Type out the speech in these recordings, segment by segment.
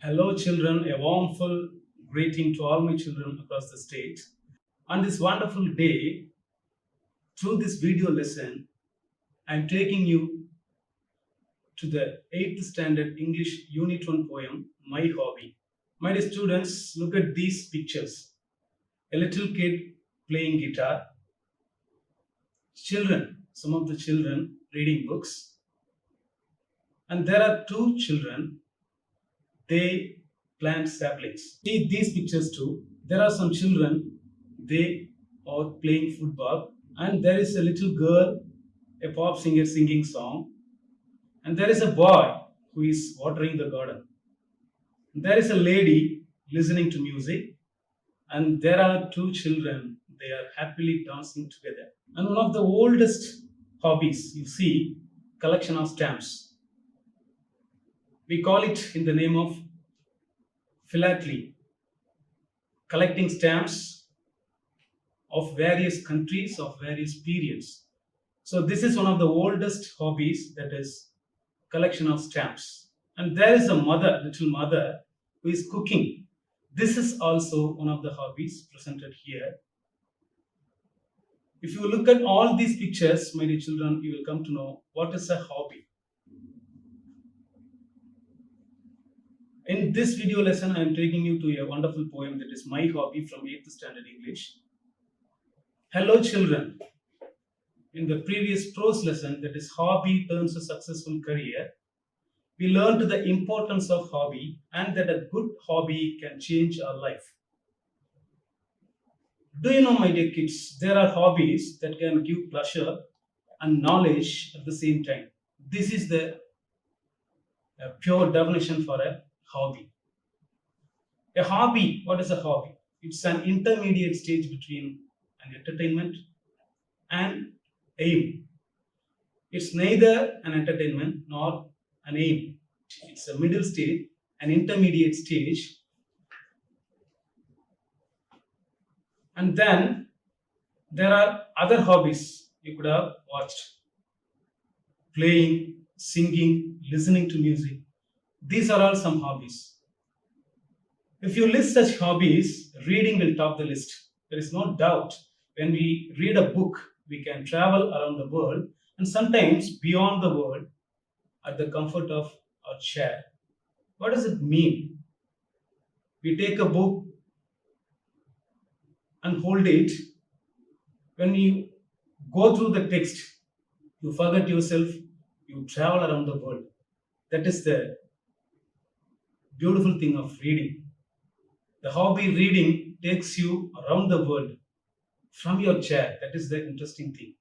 Hello, children. A warmful greeting to all my children across the state. On this wonderful day, through this video lesson, I'm taking you to the 8th standard English Unit 1 poem, My Hobby. My dear students, look at these pictures. A little kid playing guitar, children, some of the children reading books, and there are two children, they plant saplings. See these pictures too. There are some children, they are playing football, and there is a little girl, a pop singer singing song, and there is a boy who is watering the garden. There is a lady listening to music, and there are two children, they are happily dancing together. And one of the oldest hobbies, you see, collection of stamps. We call it in the name of philately, collecting stamps of various countries, of various periods. So this is one of the oldest hobbies, that is collection of stamps. And there is a mother, little mother, who is cooking. This is also one of the hobbies presented here. If you look at all these pictures, my dear children, you will come to know what is a hobby. In this video lesson, I am taking you to a wonderful poem that is My Hobby from 8th Standard English. Hello children. In the previous prose lesson, that is Hobby Turns a Successful Career, we learned the importance of hobby and that a good hobby can change our life. Do you know, my dear kids, there are hobbies that can give pleasure and knowledge at the same time. This is the pure definition for a hobby. A hobby, what is a hobby? It's an intermediate stage between an entertainment and aim. It's neither an entertainment nor an aim. It's a middle stage, an intermediate stage. And then there are other hobbies you could have watched. Playing, singing, listening to music. These are all some hobbies. If you list such hobbies, reading will top the list. There is no doubt. When we read a book, we can travel around the world and sometimes beyond the world at the comfort of our chair. What does it mean? We take a book and hold it. When you go through the text, you forget yourself, you travel around the world. That is the beautiful thing of reading. The hobby reading takes you around the world from your chair. That is the interesting thing.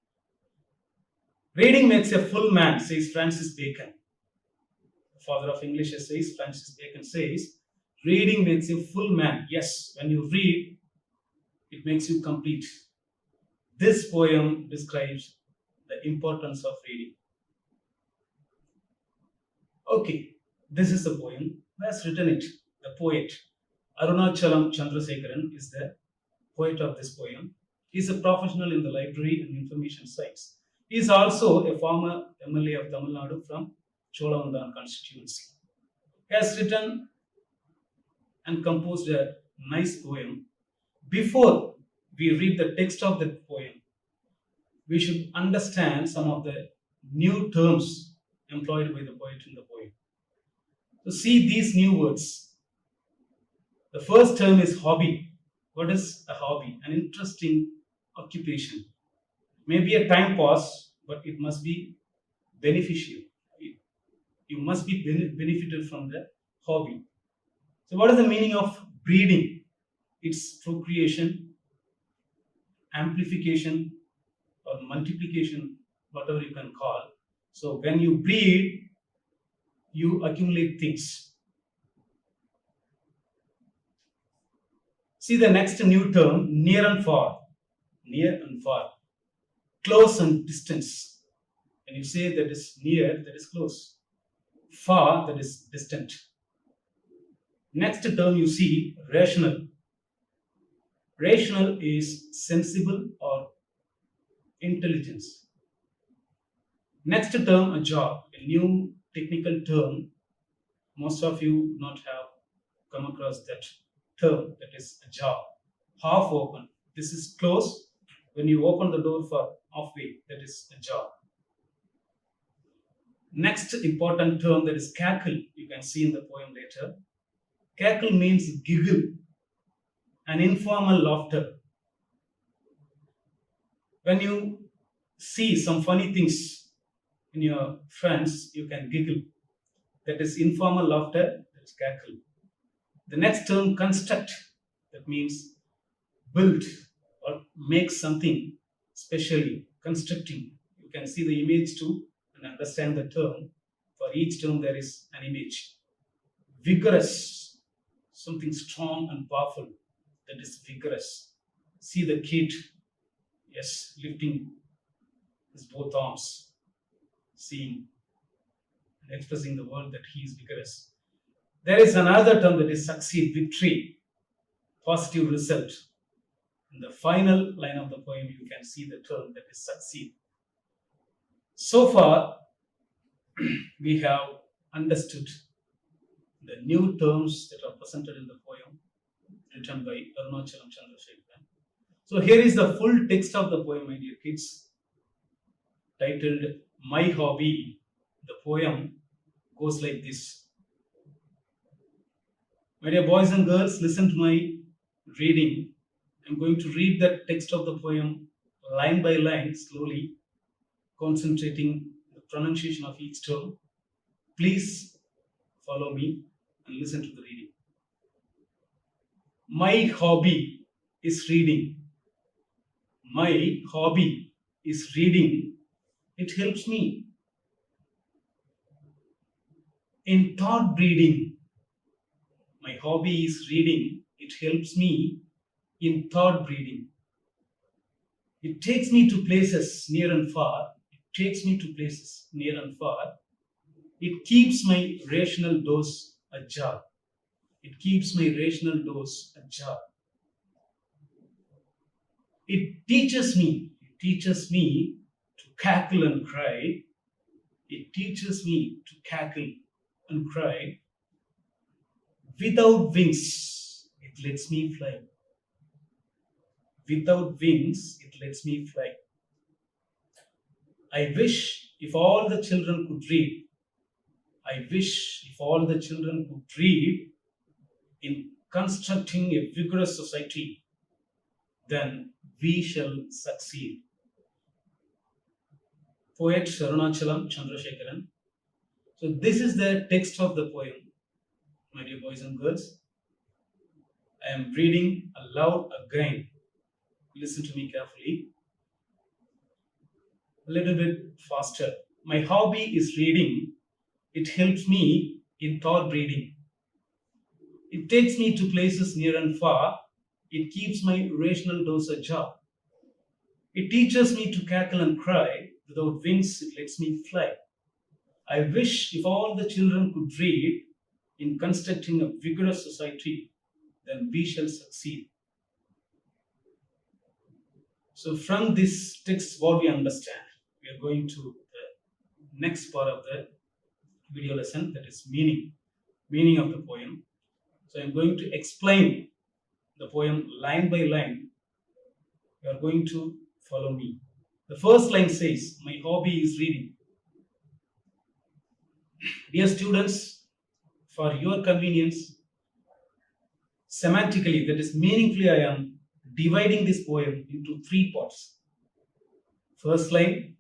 Reading makes a full man, says Francis Bacon. The father of English says, Francis Bacon says, reading makes a full man. Yes, when you read, it makes you complete. This poem describes the importance of reading. Okay, this is the poem. Who has written it? The poet. Arunachalam Chandrasekharan is the poet of this poem. He is a professional in the library and information science. He is also a former MLA of Tamil Nadu from Cholamandan constituency. He has written and composed a nice poem. Before we read the text of the poem, we should understand some of the new terms employed by the poet in the poem. So see these new words. The first term is hobby. What is a hobby? An interesting occupation. Maybe a time pass, but it must be beneficial. You must be benefited from the hobby. So what is the meaning of breeding? It's procreation, amplification, or multiplication, whatever you can call. So when you breed, you accumulate things. See the next new term, near and far. Near and far. Close and distance. When you say that is near, that is close. Far, that is distant. Next term you see, rational. Rational is sensible or intelligence. Next term, a job, a new technical term. Most of you not have come across that term, that is a jar. Half open. This is closed. When you open the door for halfway, that is a jar. Next important term, that is cackle. You can see in the poem later. Cackle means giggle, an informal laughter. When you see some funny things in your friends, you can giggle. That is informal laughter, that is cackle. The next term, construct. That means build or make something specially, constructing. You can see the image too and understand the term. For each term there is an image. Vigorous, something strong and powerful, that is vigorous. See the kid, yes, lifting his both arms, seeing and expressing the world that he is vigorous. There is another term, that is succeed, victory, positive result. In the final line of the poem, you can see the term, that is succeed. So far, we have understood the new terms that are presented in the poem written by Untitled Chapter. So here is the full text of the poem, my dear kids, titled My Hobby. The poem goes like this. My dear boys and girls, listen to my reading. I'm going to read the text of the poem line by line, slowly, concentrating the pronunciation of each term. Please follow me and listen to the reading. My hobby is reading. My hobby is reading. It helps me in thought breeding. My hobby is reading. It helps me in thought breeding. It takes me to places near and far. It takes me to places near and far. It keeps my rational dose ajar. It keeps my rational dose ajar. It teaches me to cackle and cry. It teaches me to cackle and cry. Without wings, it lets me fly. Without wings, it lets me fly. I wish if all the children could read. I wish if all the children could read in constructing a vigorous society, then we shall succeed. Poet Arunachalam Chandrasekharan. So this is the text of the poem, my dear boys and girls. I am reading aloud again. Listen to me carefully. A little bit faster. My hobby is reading. It helps me in thought breeding. It takes me to places near and far. It keeps my rational dose ajar. It teaches me to cackle and cry. Without wings, it lets me fly. I wish if all the children could read in constructing a vigorous society, then we shall succeed. So from this text, what we understand, we are going to the next part of the video lesson, that is meaning of the poem. So I'm going to explain the poem line by line. You are going to follow me. The first line says, my hobby is reading. Dear students, for your convenience, semantically, that is meaningfully, I am dividing this poem into three parts. First line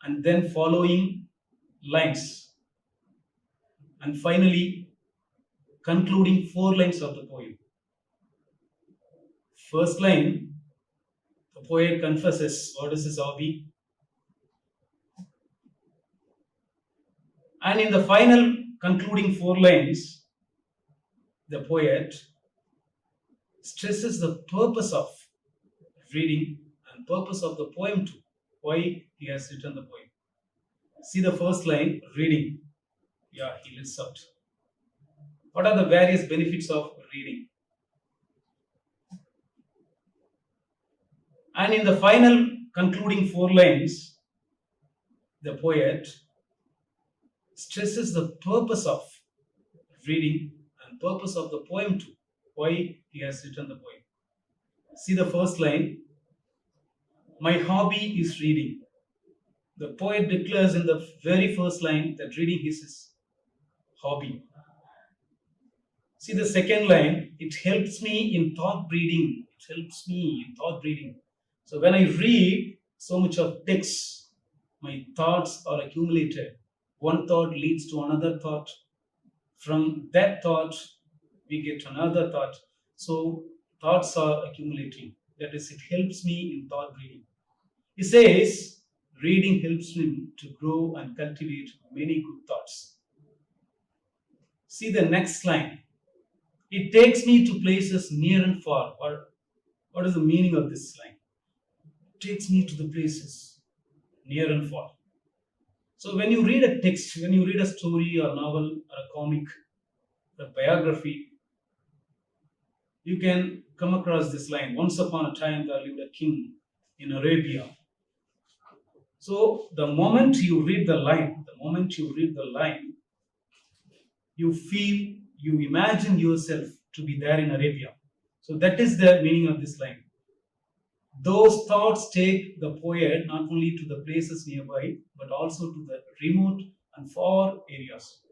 and then following lines, and finally concluding 4 lines of the poem. First line, the poet confesses what is his hobby, and in the final concluding 4 lines, the poet stresses the purpose of reading and purpose of the poem too, why he has written the poem. See the first line, reading. Yeah, he lists out. What are the various benefits of reading? And in the final concluding 4 lines, the poet stresses the purpose of reading and and purpose of the poem too. Why he has written the poem. See the first line. My hobby is reading. The poet declares in the very first line that reading is his hobby. See the second line. It helps me in thought reading. It helps me in thought reading. So when I read so much of text, my thoughts are accumulated. One thought leads to another thought. From that thought, we get another thought. So thoughts are accumulating. That is, it helps me in thought reading. He says, reading helps me to grow and cultivate many good thoughts. See the next line. It takes me to places near and far. What is the meaning of this line? It takes me to the places near and far. So when you read a text, when you read a story or novel or a comic, a biography, you can come across this line. Once upon a time there lived a king in Arabia. So the moment you read the line, you feel, you imagine yourself to be there in Arabia. So that is the meaning of this line. Those thoughts take the poet not only to the places nearby, but also to the remote and far areas,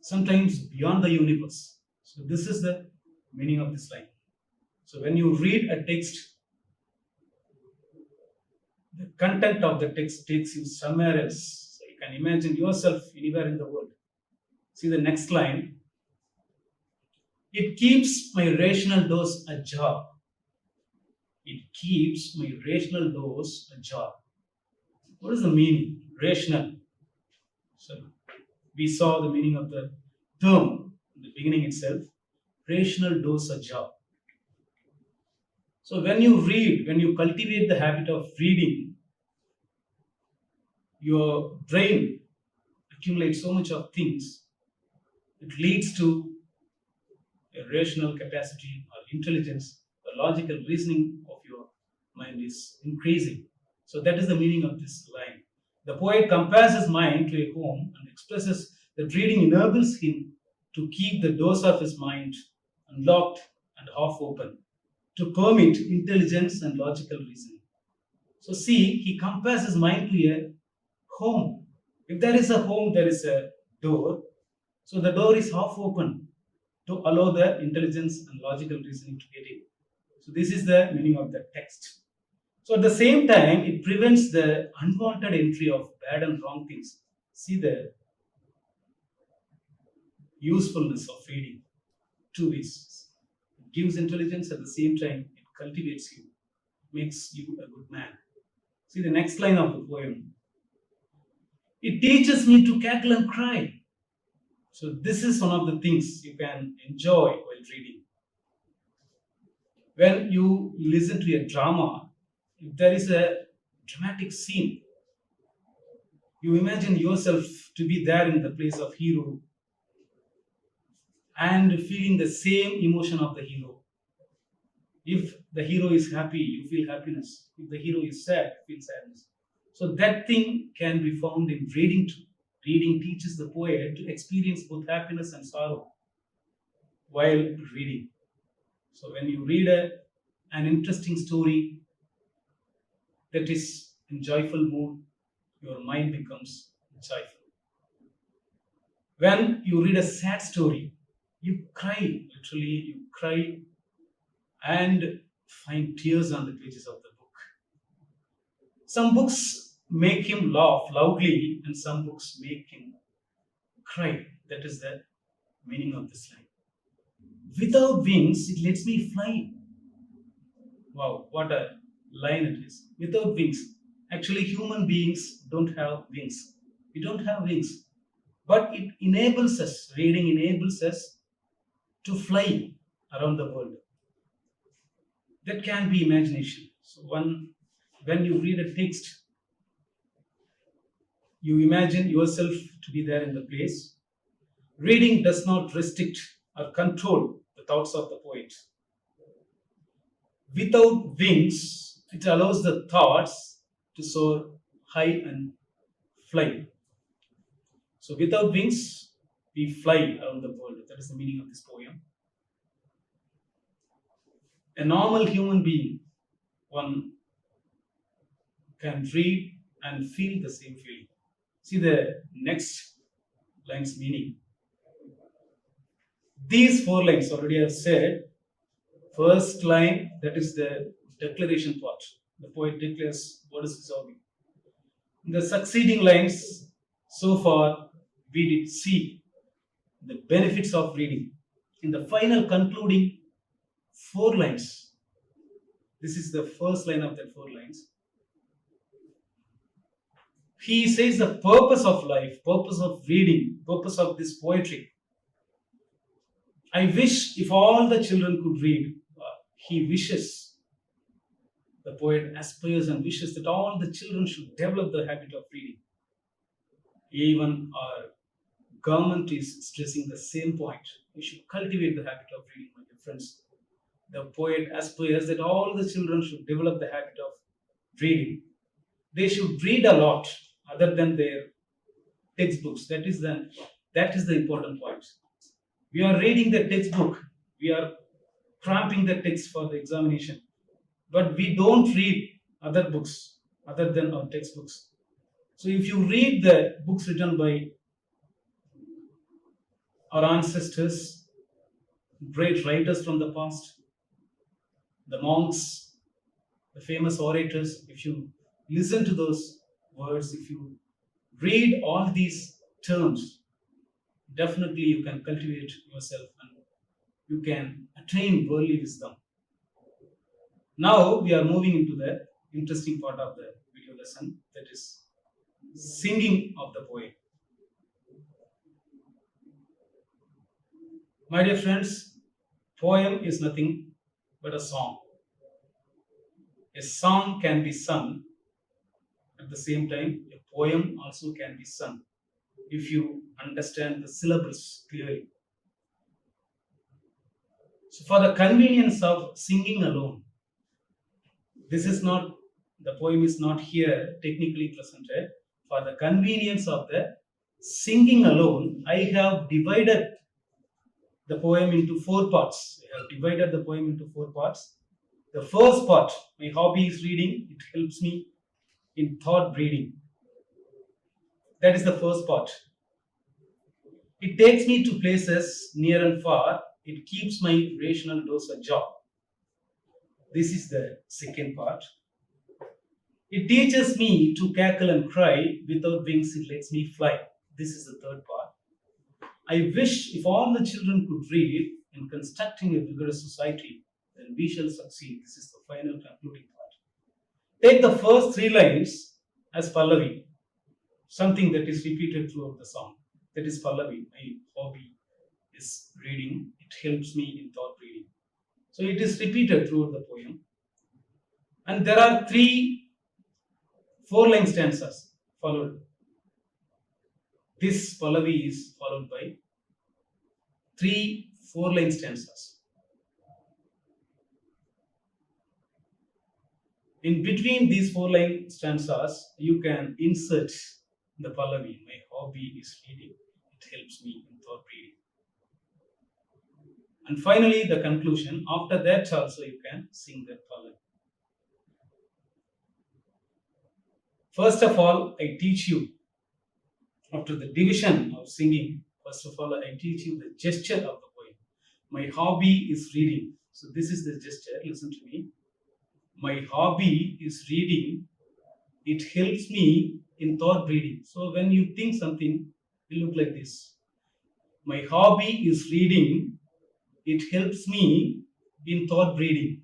sometimes beyond the universe. So this is the meaning of this line. So when you read a text, the content of the text takes you somewhere else. So you can imagine yourself anywhere in the world. See the next line. It keeps my rational dose ajar. It keeps my rational dose ajar. What is the meaning? Rational. So we saw the meaning of the term in the beginning itself. Rational dose ajar. So when you read, when you cultivate the habit of reading, your brain accumulates so much of things. It leads to a rational capacity or intelligence. The logical reasoning of your mind is increasing. So that is the meaning of this line. The poet compares his mind to a home and expresses that reading enables him to keep the doors of his mind unlocked and half open, to permit intelligence and logical reasoning. So see, he compares his mind to a home. If there is a home, there is a door. So the door is half open to allow the intelligence and logical reasoning to get in. So this is the meaning of the text. So at the same time, it prevents the unwanted entry of bad and wrong things. See the usefulness of reading. Two ways. It gives intelligence, at the same time it cultivates you, makes you a good man. See the next line of the poem. It teaches me to cackle and cry. So this is one of the things you can enjoy while reading. When you listen to a drama, if there is a dramatic scene, you imagine yourself to be there in the place of hero and feeling the same emotion of the hero. If the hero is happy, you feel happiness. If the hero is sad, you feel sadness. So that thing can be found in reading too. Reading teaches the poet to experience both happiness and sorrow while reading. So when you read an interesting story that is in joyful mood, your mind becomes joyful. When you read a sad story, you cry, literally you cry and find tears on the pages of the book. Some books make him laugh loudly and some books make him cry. That is the meaning of this line. Without wings, it lets me fly. Wow, what a line it is. Without wings. Actually, human beings don't have wings. We don't have wings. But it enables us, reading enables us to fly around the world. That can be imagination. So when you read a text, you imagine yourself to be there in the place. Reading does not restrict or control the thoughts of the poet. Without wings, it allows the thoughts to soar high and fly. So without wings, we fly around the world. That is the meaning of this poem. A normal human being, one can read and feel the same feeling. See the next line's meaning. These 4 lines already I have said. First line, that is the declaration part. The poet declares what is his hobby. In the succeeding lines, so far we did see the benefits of reading. In the final concluding 4 lines, this is the first line of that 4 lines. He says the purpose of life, purpose of reading, purpose of this poetry. I wish if all the children could read. He wishes, the poet aspires and wishes that all the children should develop the habit of reading. Even our government is stressing the same point. We should cultivate the habit of reading, my dear friends. The poet aspires that all the children should develop the habit of reading. They should read a lot other than their textbooks. That is the important point. We are reading the textbook. We are cramping the text for the examination. But we don't read other books other than our textbooks. So if you read the books written by our ancestors, great writers from the past, the monks, the famous orators, if you listen to those words, if you read all these terms, definitely you can cultivate yourself and you can attain worldly wisdom. Now we are moving into the interesting part of the video lesson, that is singing of the poem. My dear friends, poem is nothing but a song. A song can be sung. At the same time, a poem also can be sung if you understand the syllables clearly. So for the convenience of singing alone, the poem is not here technically presented. For the convenience of the singing alone, I have divided the poem into 4 parts. The first part, my hobby is reading. It helps me in thought reading. That is the first part. It takes me to places near and far. It keeps my rational dose a job. This is the second part. It teaches me to cackle and cry. Without wings, it lets me fly. This is the third part. I wish if all the children could read in constructing a vigorous society, then we shall succeed. This is the final concluding part. Take the first 3 lines as Pallavi, something that is repeated throughout the song. That is Pallavi. My hobby is reading. It helps me in thought reading. So it is repeated throughout the poem. And there are 4-line stanzas followed. This Pallavi is followed by 3 4-line stanzas. In between these 4-line stanzas, you can insert the Pallavi. My hobby is reading. It helps me in thought reading. And finally, the conclusion. After that also you can sing that Pallavi. First of all, I teach you, after the division of singing, first of all, I teach you the gesture of the poem. My hobby is reading. So this is the gesture. Listen to me. My hobby is reading. It helps me in thought reading. So when you think something, it will look like this. My hobby is reading. It helps me in thought reading.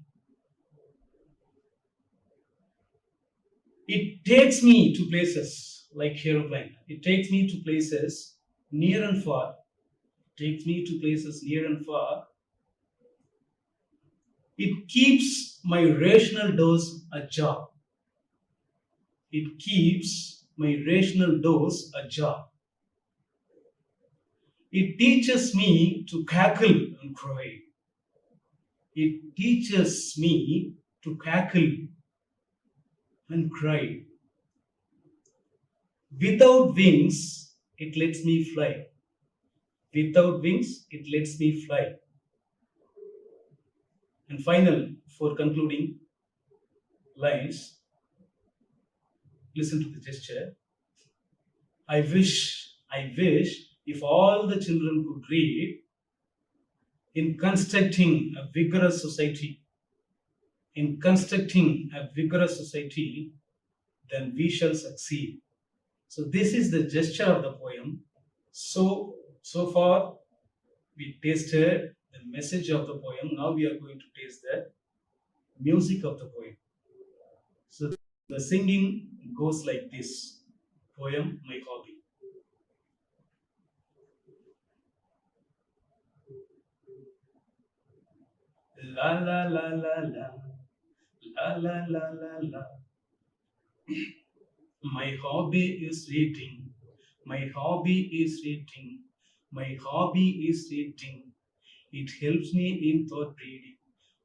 It takes me to places like aeroplane. It takes me to places near and far. It keeps my rational dose ajar. It teaches me to cackle and cry. Without wings, it lets me fly. Without wings, it lets me fly. And final, for concluding lines, listen to the gesture. I wish if all the children could read, in constructing a vigorous society, then we shall succeed. So this is the gesture of the poem. So far we tasted the message of the poem. Now we are going to taste the music of the poem. So the singing goes like this. Poem, my hobby. La la la la la, la la la la la. My hobby is reading. My hobby is reading. My hobby is reading. It helps me in thought reading.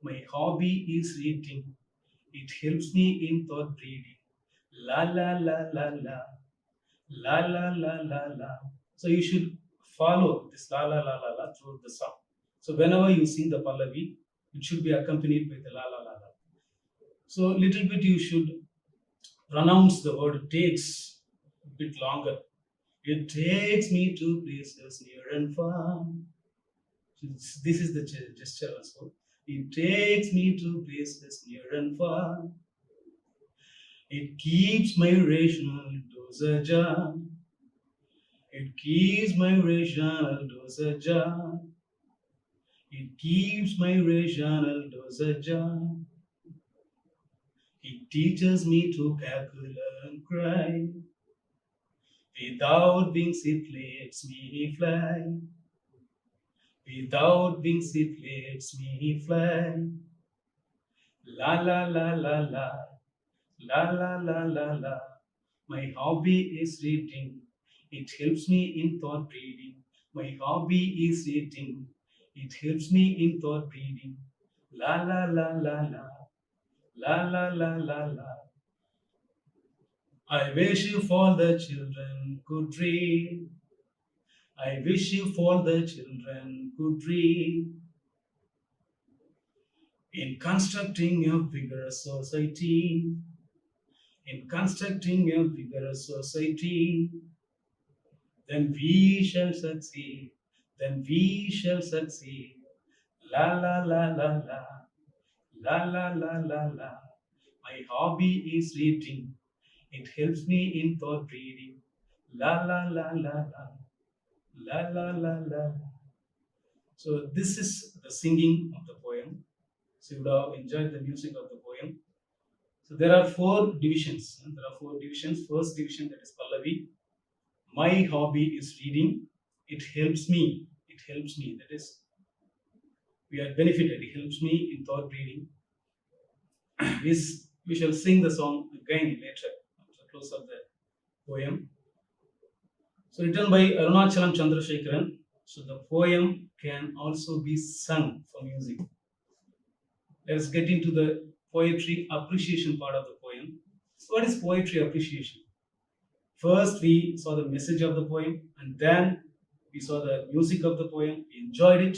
My hobby is reading. It helps me in thought reading. La la la la la. La la la la la. So you should follow this la la la la la throughout the song. So whenever you sing the Pallavi, it should be accompanied by the la la la la. So little bit you should pronounce the word takes a bit longer. It takes me to places near and far. This is the gesture also. It takes me to places near and far. It keeps my rational dosage on. It keeps my rational dosage on. It keeps my rational dosage on. It teaches me to cackle and cry. Without wings it lets me fly. Without wings it lets me fly. La la la la la. La la la la la. My hobby is reading. It helps me in thought reading. My hobby is reading. It helps me in thought reading. La la la la la. La la la la la. I wish if all the children could read. I wish if all the children could read. In constructing a vigorous society. In constructing a vigorous society. Then we shall succeed. Then we shall succeed. La la la la la. La la la la la. My hobby is reading. It helps me in thought reading. La la la la la. La la la la. So this is the singing of the poem. So you would have enjoyed the music of the poem. So there are 4 divisions. There are 4 divisions. First division, that is Pallavi. My hobby is reading. It helps me. It helps me. That is, we are benefited. It helps me in thought reading. We shall sing the song again later, after close of the poem. So written by Arunachalam Chandrasekharan. So the poem can also be sung for music. Let us get into the poetry appreciation part of the poem. So what is poetry appreciation? First we saw the message of the poem, and then we saw the music of the poem. We enjoyed it.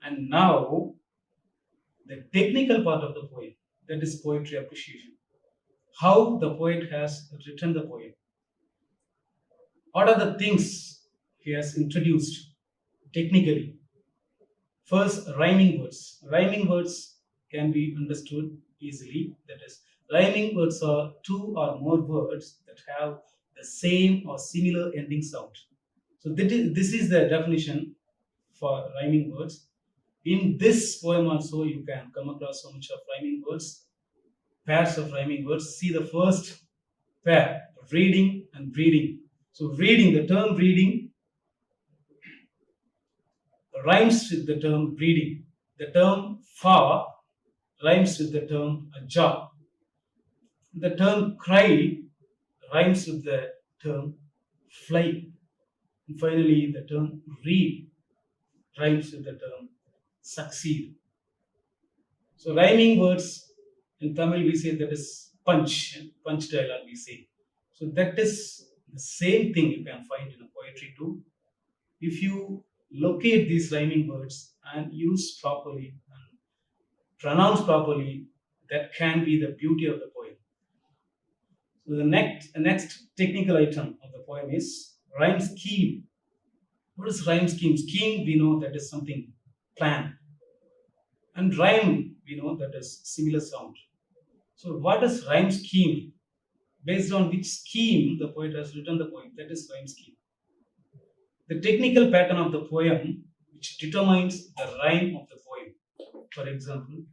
And now the technical part of the poem, that is poetry appreciation. How the poet has written the poem. What are the things he has introduced technically? First, rhyming words. Rhyming words can be understood easily. That is, rhyming words are 2 or more words that have the same or similar ending sound. So this is the definition for rhyming words. In this poem also you can come across so much of rhyming words, pairs of rhyming words. See the first pair, reading and breeding. So reading, the term reading rhymes with the term breeding. The term far rhymes with the term jaw. The term cry rhymes with the term fly. And finally, the term read rhymes with the term succeed. So rhyming words, in Tamil we say that is punch dialogue we say. So that is the same thing you can find in a poetry too. If you locate these rhyming words and use properly and pronounce properly, that can be the beauty of the poem. So the next technical item of the poem is rhyme scheme. What is rhyme scheme? Scheme, we know that is something plan, and rhyme, we know that is similar sound. So what is rhyme scheme? Based on which scheme the poet has written the poem, that is rhyme scheme. The technical pattern of the poem which determines the rhyme of the poem. For example,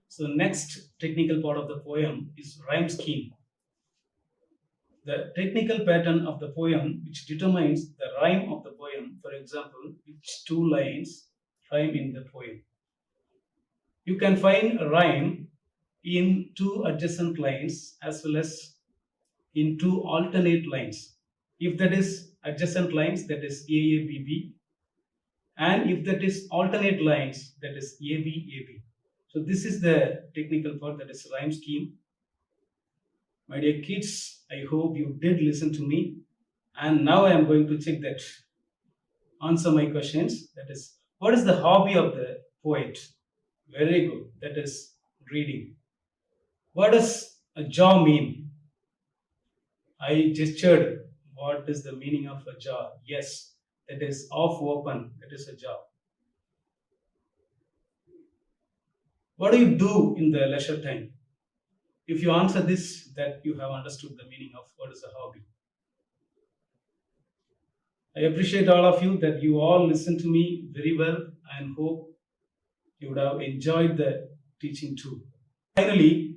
so next technical part of the poem is rhyme scheme. The technical pattern of the poem which determines the rhyme of the poem. For example, which two lines rhyme in the poem. You can find a rhyme in two adjacent lines as well as in two alternate lines. If that is adjacent lines, that is AABB, and if that is alternate lines, that is ABAB. So this is the technical part, that is rhyme scheme. My dear kids, I hope you did listen to me, and now I am going to check that, answer my questions. That is, what is the hobby of the poet? Very good, that is reading. What does a jaw mean? I gestured. What is the meaning of a jaw? Yes, that is off open, that is a jaw. What do you do in the leisure time? If you answer this, that you have understood the meaning of what is a hobby. I appreciate all of you that you all listened to me very well, and hope you would have enjoyed the teaching too. Finally,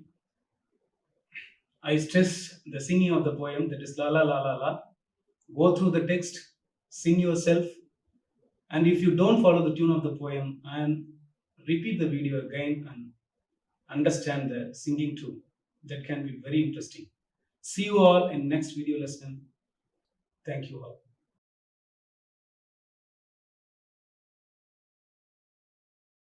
I stress the singing of the poem, that is la la la la la. Go through the text, sing yourself, and if you don't follow the tune of the poem, and repeat the video again and understand the singing too. That can be very interesting. See you all in next video lesson. Thank you all.